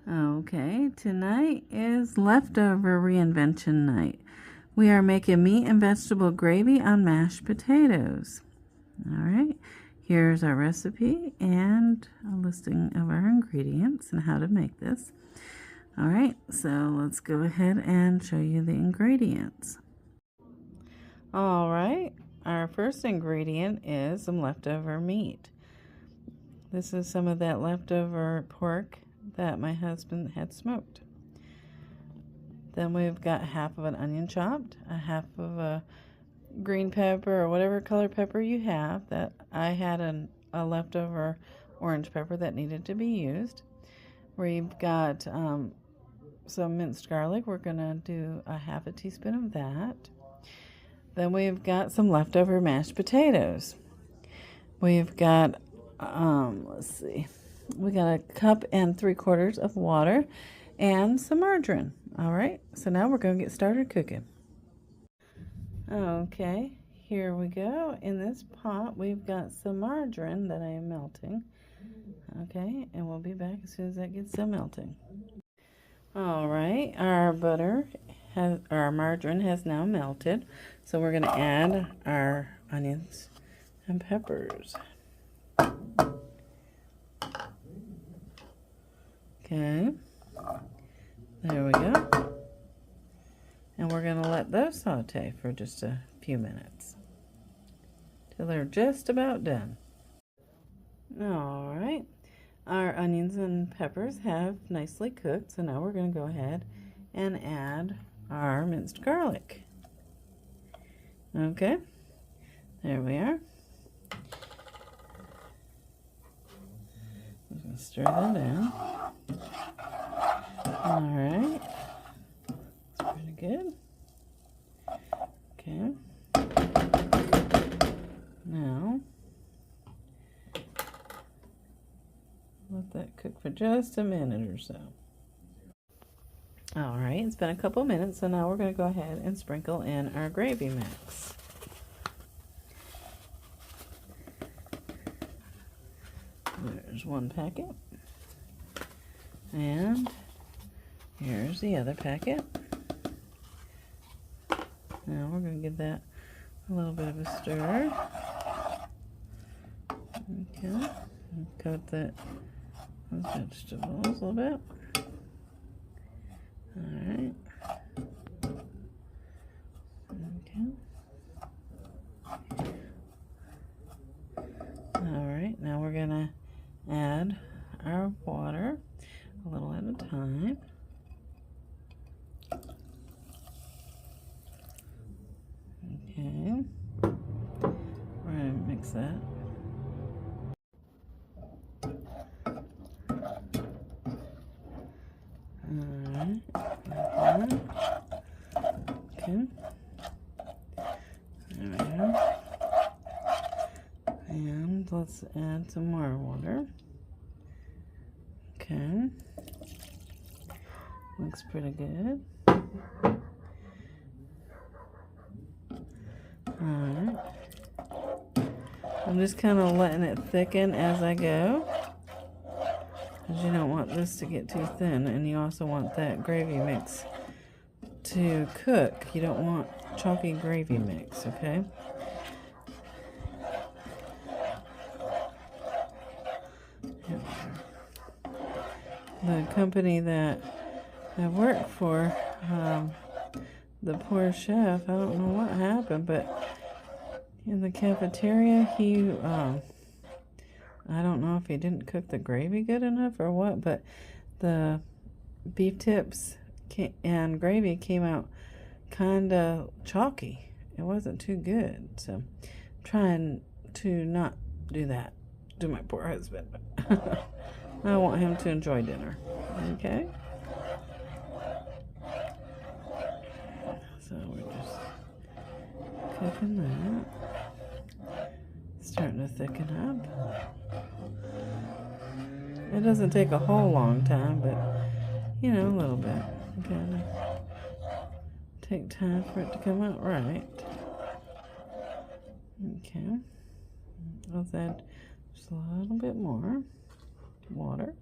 Okay, tonight is leftover reinvention night. We are making meat and vegetable gravy on mashed potatoes. All right, here's our recipe and a listing of our ingredients and how to make this. All right, so let's go ahead and show you the ingredients. All right, our first ingredient is some leftover meat. This is some of that leftover pork that my husband had smoked. Then we've got half of an onion chopped, a half of a green pepper or whatever color pepper you have. That I had a leftover orange pepper that needed to be used. We've got some minced garlic. We're gonna do a half a teaspoon of that. Then we've got some leftover mashed potatoes. We've got let's see, we got a cup and 3/4 of water and some margarine. All right, so now we're going to get started cooking. Okay, here we go. In this pot we've got some margarine that I am melting. Okay, and we'll be back as soon as that gets done melting. All right, our margarine has now melted, so we're going to add our onions and peppers. Okay, there we go. And we're going to let those saute for just a few minutes till they're just about done. All right, our onions and peppers have nicely cooked, so now we're going to go ahead and add our minced garlic. Okay, there we are. I'm going to stir that in. All right, that's pretty good. Okay, now let that cook for just a minute or so. All right, it's been a couple minutes, so now we're going to go ahead and sprinkle in our gravy mix. There's one packet, and here's the other packet. Now we're going to give that a little bit of a stir. Okay, coat those vegetables a little bit. All right. Okay. All right, now we're going to add our water a little at a time. Okay, we're going to mix that. Alright, like that. Okay, there we go. And let's add some more water. Okay, looks pretty good. Alright, I'm just kind of letting it thicken as I go, because you don't want this to get too thin, and you also want that gravy mix to cook. You don't want chalky gravy mix, okay? The company that I work for, the poor chef, I don't know what happened, but in the cafeteria, I don't know if he didn't cook the gravy good enough or what, but the beef tips and gravy came out kind of chalky. It wasn't too good, so I'm trying to not do that to my poor husband. I want him to enjoy dinner. Okay? So we're just cooking that. Starting to thicken up. It doesn't take a whole long time, but you know, a little bit. You gotta take time for it to come out right. Okay. Let's add just a little bit more water.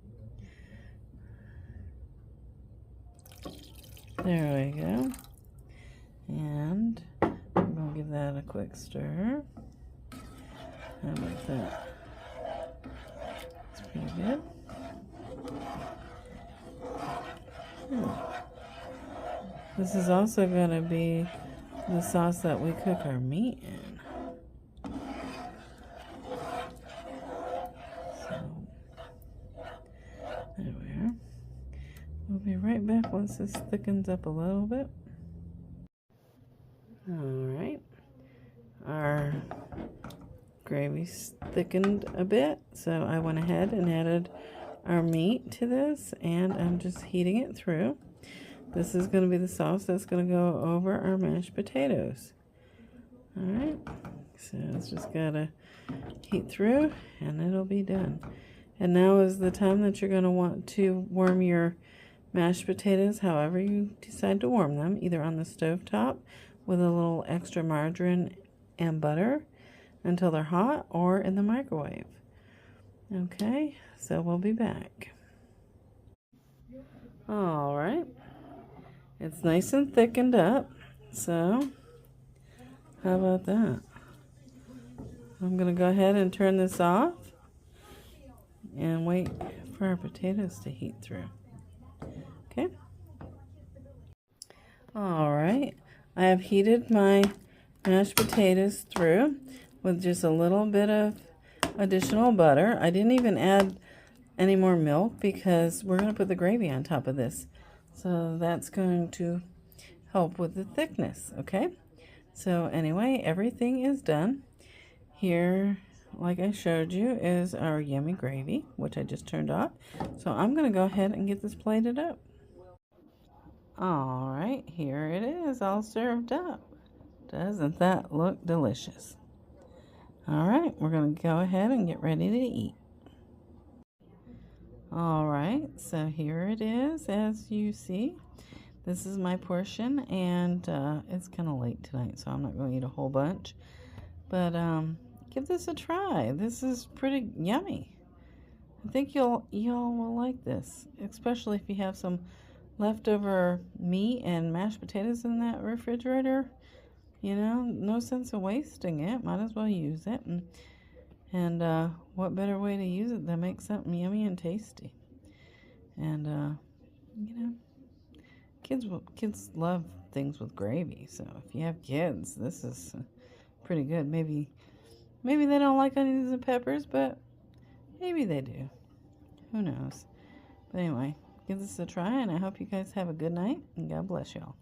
There we go. And I'm going to give that a quick stir. How about that? It's pretty good. This is also going to be the sauce that we cook our meat in. So, there we are. We'll be right back once this thickens up a little bit. Alright. Our gravy's thickened a bit, so I went ahead and added our meat to this, and I'm just heating it through. This is going to be the sauce that's going to go over our mashed potatoes. Alright, so it's just got to heat through and it'll be done. And now is the time that you're going to want to warm your mashed potatoes however you decide to warm them, either on the stove top with a little extra margarine and butter until they're hot, or in the microwave. Okay, so we'll be back. Alright, it's nice and thickened up, so how about that? I'm going to go ahead and turn this off and wait for our potatoes to heat through. Okay. Alright, I have heated my mashed potatoes through with just a little bit of additional butter. I didn't even add any more milk because we're going to put the gravy on top of this. So that's going to help with the thickness, okay? So anyway, everything is done. Here, like I showed you, is our yummy gravy, which I just turned off. So I'm going to go ahead and get this plated up. Alright, here it is, all served up. Doesn't that look delicious? Alright, we're going to go ahead and get ready to eat. Alright, so here it is, as you see. This is my portion, and it's kind of late tonight, so I'm not going to eat a whole bunch. But give this a try. This is pretty yummy. I think y'all will like this, especially if you have some leftover meat and mashed potatoes in that refrigerator. You know, no sense of wasting it. Might as well use it. And what better way to use it than make something yummy and tasty? And you know, kids love things with gravy. So if you have kids, this is pretty good. Maybe they don't like onions and peppers, but maybe they do. Who knows? But anyway, give this a try, and I hope you guys have a good night, and God bless y'all.